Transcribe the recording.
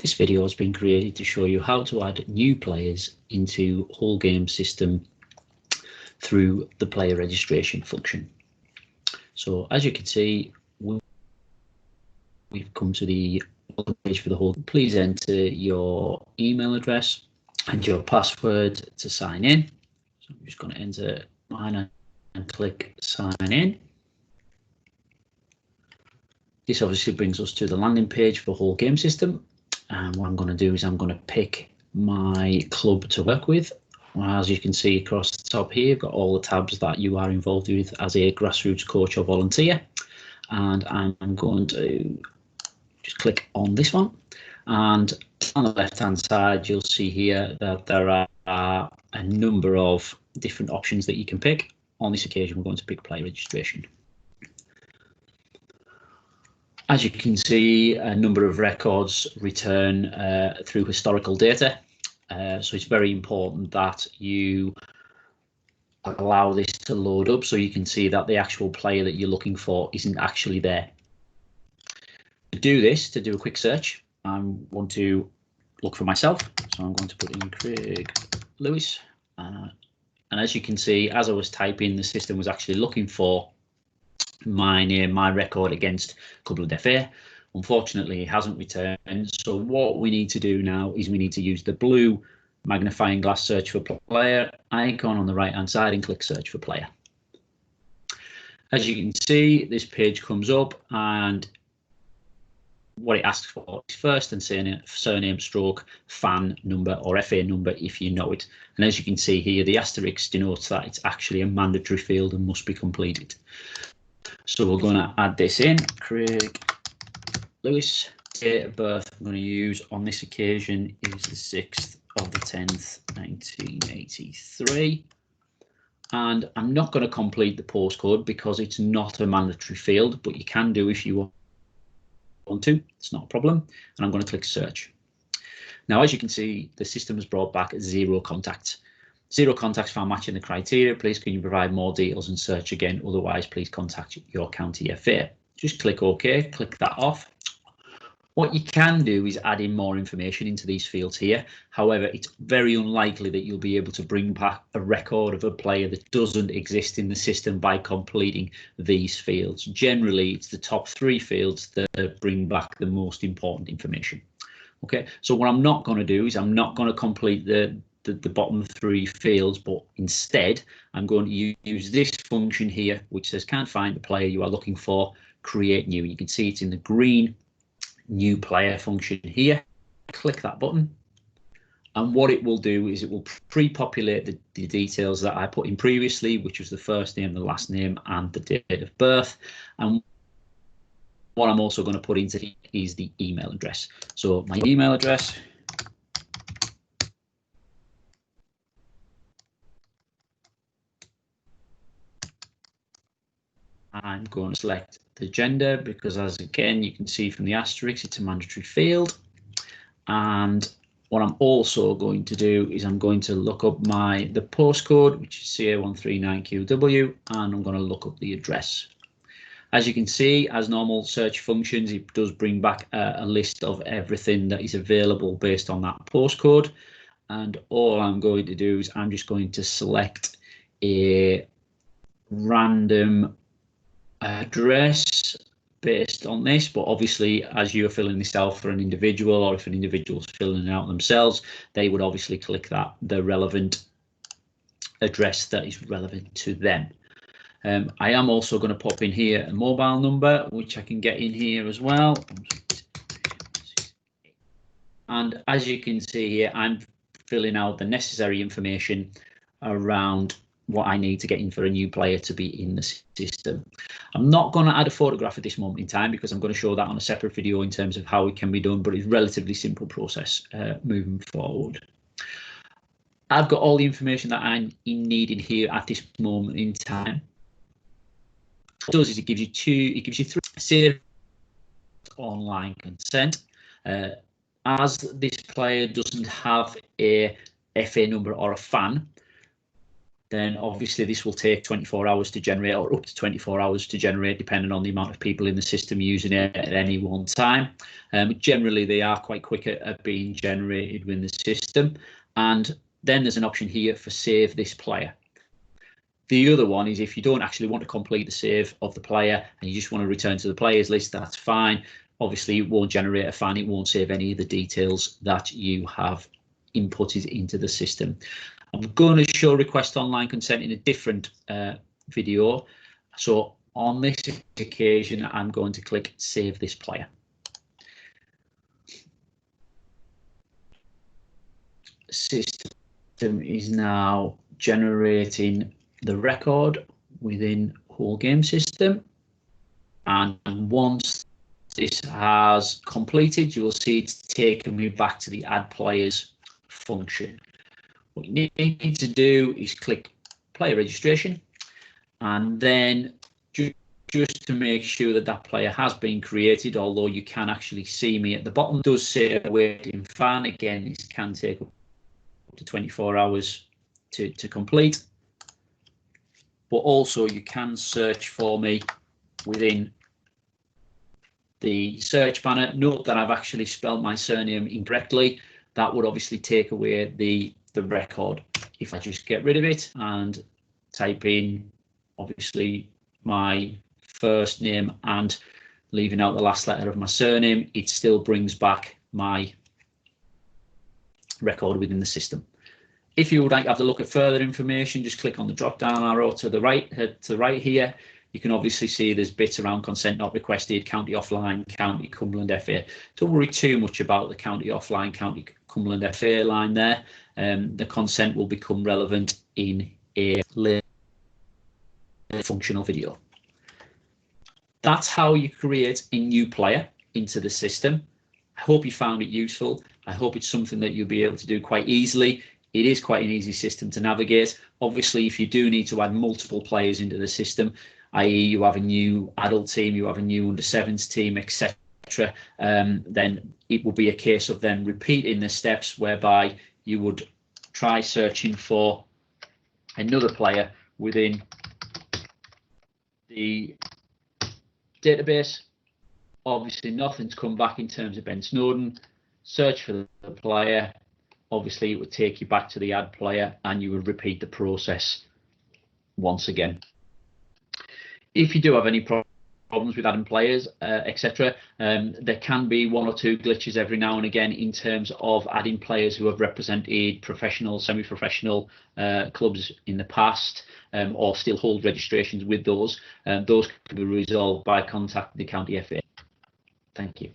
This video has been created to show you how to add new players into whole game system through the player registration function. So as you can see, we've come to the page for the whole. Please enter your email address and your password to sign in. So I'm just going to enter mine and click sign in. This obviously brings us to the landing page for the whole game system. And what I'm going to do is I'm going to pick my club to work with. As you can see across the top here, I've got all the tabs that you are involved with as a grassroots coach or volunteer. And I'm going to just click on this one. And on the left-hand side, you'll see here that there are a number of different options that you can pick. On this occasion, we're going to pick player registration. As you can see, a number of records return through historical data. So it's very important that you allow this to load up so you can see that the actual player that you're looking for isn't actually there. To do this, to do a quick search, I want to look for myself. So I'm going to put in Craig Lewis. And as you can see, as I was typing, the system was actually looking for my name, my record against Couple of FA. Unfortunately, it hasn't returned. So what we need to do now is we need to use the blue magnifying glass search for player icon on the right hand side and click search for player. As you can see, this page comes up and what it asks for is first and surname stroke fan number or FA number if you know it. And as you can see here, the asterisk denotes that it's actually a mandatory field and must be completed. So we're going to add this in. Craig Lewis, date of birth I'm going to use on this occasion is the 6th of the 10th, 1983. And I'm not going to complete the postcode because it's not a mandatory field, but you can do if you want to. It's not a problem. And I'm going to click search. Now, as you can see, the system has brought back 0 contacts. 0 contacts found matching the criteria. Please can you provide more details and search again? Otherwise, please contact your county FA. Just click OK, click that off. What you can do is add in more information into these fields here. However, it's very unlikely that you'll be able to bring back a record of a player that doesn't exist in the system by completing these fields. Generally, it's the top 3 fields that bring back the most important information. Okay, so what I'm not going to do is I'm not going to complete the bottom 3 fields, but instead I'm going to use this function here, which says can't find the player you are looking for, create new. You can see it's in the green new player function here. Click that button. And what it will do is it will pre-populate the details that I put in previously, which was the first name, the last name, and the date of birth. And what I'm also going to put into is the email address. So my email address. I'm going to select the gender because, as again, you can see from the asterisk, it's a mandatory field. And what I'm also going to do is I'm going to look up the postcode, which is CA139QW, and I'm going to look up the address. As you can see, as normal search functions, it does bring back a list of everything that is available based on that postcode. And all I'm going to do is I'm just going to select a random address based on this, but obviously as you're filling this out for an individual, or if an individual's filling it out themselves, they would obviously click the relevant address that is relevant to them. I am also going to pop in here a mobile number, which I can get in here as well. And as you can see here, I'm filling out the necessary information around what I need to get in for a new player to be in the system. I'm not going to add a photograph at this moment in time because I'm going to show that on a separate video in terms of how it can be done, but it's a relatively simple process moving forward. I've got all the information that I need in here at this moment in time. What it does is it gives you 3 saved online consent. As this player doesn't have a FA number or a fan, then obviously this will take 24 hours to generate, or up to 24 hours to generate, depending on the amount of people in the system using it at any one time. Generally, they are quite quick at being generated within the system. And then there's an option here for save this player. The other one is if you don't actually want to complete the save of the player and you just want to return to the players list, that's fine. Obviously, it won't generate a fan, it won't save any of the details that you have inputted into the system. I'm going to show request online consent in a different video. So on this occasion, I'm going to click save this player. System is now generating the record within whole game system. And once this has completed, you will see it's taken me back to the add players function. What you need to do is click player registration, and then just to make sure that that player has been created, although you can actually see me at the bottom, it does say awaiting fan. Again, this can take up to 24 hours to complete, but also you can search for me within the search banner. Note that I've actually spelled my surname incorrectly. That would obviously take away the record. If I just get rid of it and type in obviously my first name and leaving out the last letter of my surname, it still brings back my record within the system. If you would like to have a look at further information, just click on the drop down arrow to the right here. You can obviously see there's bits around consent not requested, county offline, county Cumberland FA. Don't worry too much about the county offline, county Cumberland FA line there. The consent will become relevant in a later functional video. That's how you create a new player into the system. I hope you found it useful. I hope it's something that you'll be able to do quite easily. It is quite an easy system to navigate. Obviously, if you do need to add multiple players into the system, i.e. you have a new adult team, you have a new under-7s team, etc., then it will be a case of then repeating the steps whereby you would try searching for another player within the database. Obviously, nothing's come back in terms of Ben Snowden. Search for the player. Obviously, it would take you back to the add player and you would repeat the process once again. If you do have any problems with adding players, etc., there can be one or two glitches every now and again in terms of adding players who have represented professional, semi-professional clubs in the past, or still hold registrations with those. Those can be resolved by contacting the county FA. Thank you.